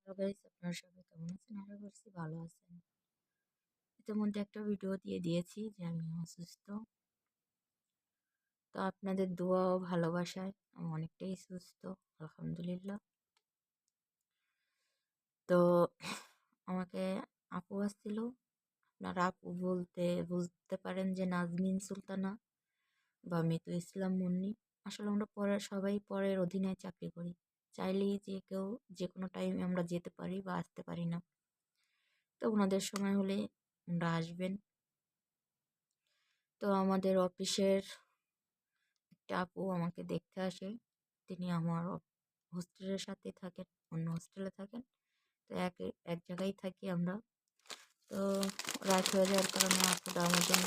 Hello guys, আপনারা সবাই কেমন আছেন? আশা করছি ভালো আছেন। ইতিমধ্যে একটা ভিডিও দিয়ে দিয়েছি যে আমি অসুস্থ। তো আপনাদের দোয়া ও ভালোবাসায় আমি অনেকটাই সুস্থ, আলহামদুলিল্লাহ। তো আমাকে আপু আসছিল। আপনারা আপু বলতে বুঝতে পারেন যে নাজমিন সুলতানা বা মিতু ইসলাম মুন্নি। আসলে আমরা সবাই পরের অধীনে চাকরি করি। চাইলেই যে কেউ যে কোনো টাইমে আমরা যেতে পারি বা আসতে পারি না। তো ওনাদের সময় হলে ওনারা আসবেন। তো আমাদের অফিসের একটা আপু আমাকে দেখতে আসে। তিনি আমার হোস্টেলের সাথে থাকেন, অন্য হোস্টেলে থাকেন। তো এক জায়গায় থাকি আমরা। তো রাত হয়ে যাওয়ার কারণে আপুটা আমার জন্য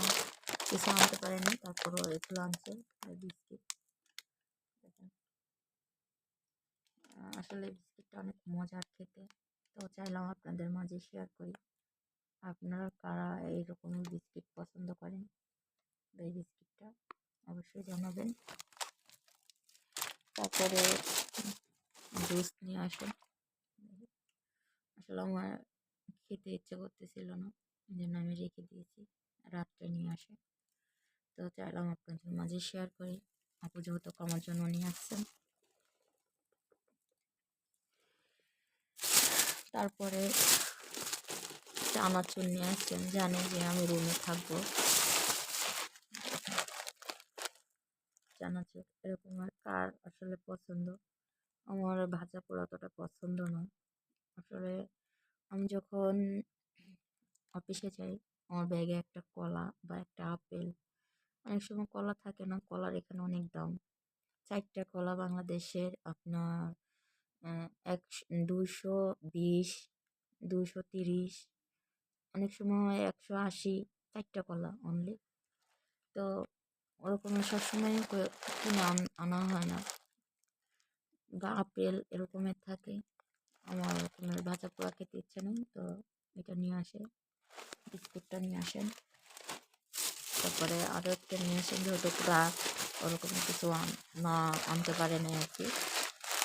কিছু আনতে পারেনি, তারপরও এগুলো আনছে আর বিস্কিট। দেখেন, আসলে বিস্কিটটা অনেক মজার খেতে। তো চাইলাম আপনাদের মাঝে শেয়ার করি। আপনারা কারা এইরকম বিস্কিট পছন্দ করেন, এই বিস্কিটটা অবশ্যই জানাবেন। তারপরে জুস নিয়ে আসেন। আসলে আমার খেতে ইচ্ছে করতেছিল না, এই জন্য আমি রেখে দিয়েছি, রাত্রে নিয়ে আসে। তো চাইলাম আপনাদের মাঝে শেয়ার করি, আপু যেহেতু আমার জন্য নিয়ে আসছেন। তারপরে চানাচুর নিয়ে আসছেন, জানে যে আমি রুমে থাকবো। চানাচুর এরকম আর কার আসলে পছন্দ। আমার ভাজা পোড়া অতটা পছন্দ নয়। আসলে আমি যখন অফিসে যাই, আমার ব্যাগে একটা কলা বা একটা আপেল, অনেক সময় কলা থাকে না, কলার এখানে অনেক দাম। 4টা কলা বাংলাদেশের আপনার এক 220, 230, অনেক সময় 180। 4টা কলা অনলি। তো ওরকম সবসময় কিনে আনা হয় না, বা আপেল এরকমের থাকে। আমার ওরকমের ভাজা পোড়া খেতে ইচ্ছে নেই, তো এটা নিয়ে আসে, বিস্কুটটা নিয়ে আসেন। তারপরে আরও একটা নিয়ে আসেন, যেহেতু রাত ওরকম কিছু না আনতে পারে না আর কি।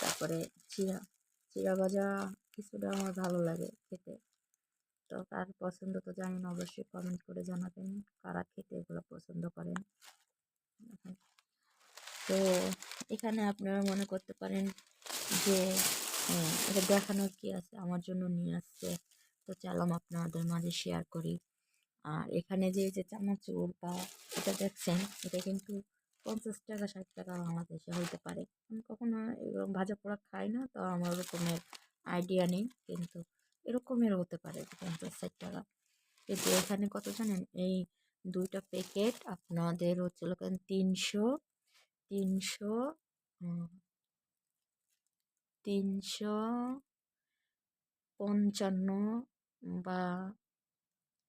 তারপরে চিড়া চিড়া ভাজা কিছুটা আমার ভালো লাগে খেতে। তো কার পছন্দ তো জানি না, অবশ্যই কমেন্ট করে জানাবেন কারা খেতে এগুলো পছন্দ করেন। তো এখানে আপনারা মনে করতে পারেন যে এটা দেখানোর কি আছে, আমার জন্য নিয়ে আসছে, তো চাইলাম আপনাদের মাঝে শেয়ার করি। আর এখানে যে চানাচুর বা এটা দেখছেন, এটা কিন্তু 50 টাকা 60 টাকা বাংলাদেশে হইতে পারে। আমি কখনো এরকম ভাজা পোড়া খাই না, তো আমার ওরকমের আইডিয়া নেই, কিন্তু এরকমের হতে পারে 50 60 টাকা। কিন্তু এখানে কত জানেন, এই 2টা প্যাকেট আপনাদের হচ্ছিল 300 355 বা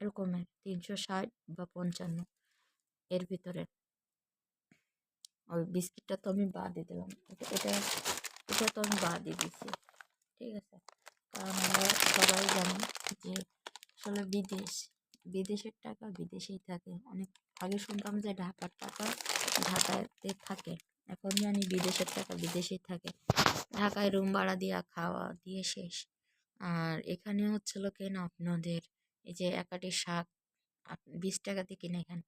এরকমের 360 বা 55 এর ভিতরে। ওই বিস্কিটটা তো আমি বাদই দিলাম, এটা এটা তো আমি বাদই দিছি, ঠিক আছে। কারণ আমরা সবাই জানি যে আসলে বিদেশের টাকা বিদেশেই থাকে। অনেক আগে শুনতাম যে ঢাকার টাকা ঢাকাতে থাকে, এখন জানি বিদেশের টাকা বিদেশেই থাকে। ঢাকায় রুম ভাড়া দিয়া খাওয়া দিয়ে শেষ। আর এখানে হচ্ছিল কেন আপনাদের এই যে একাটি শাক 20 টাকা দিয়ে কিনে খান,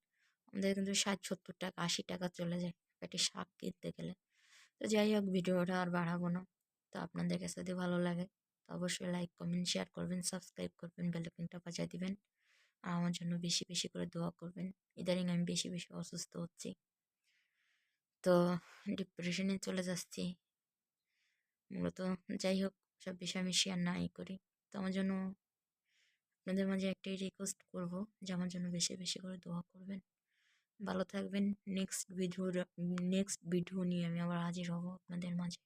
আমাদের কিন্তু 60 70 টাকা 80 টাকা চলে যায় একাটি শাক কিনতে গেলে। তো যাই হোক, ভিডিওটা আর বাড়াবো না। তো আপনাদের কাছে যদি ভালো লাগে তো অবশ্যই লাইক কমেন্ট শেয়ার করবেন, সাবস্ক্রাইব করবেন, বেল আইকনটা বাজিয়ে দিবেন। আর আমার জন্য বেশি বেশি করে দোয়া করবেন। ইদানিং আমি বেশি বেশি অসুস্থ হচ্ছি, তো ডিপ্রেশনে চলে যাচ্ছি মূলত। যাই হোক, সব বিষয় আমি শেয়ার নাই করি। তো আমার জন্য আপনাদের মাঝে একটাই রিকোয়েস্ট করব যে আমার জন্য বেশি বেশি করে দোয়া করবেন। ভালো থাকবেন। নেক্সট ভিডিও নিয়ে আমি আবার হাজির হব আপনাদের মাঝে।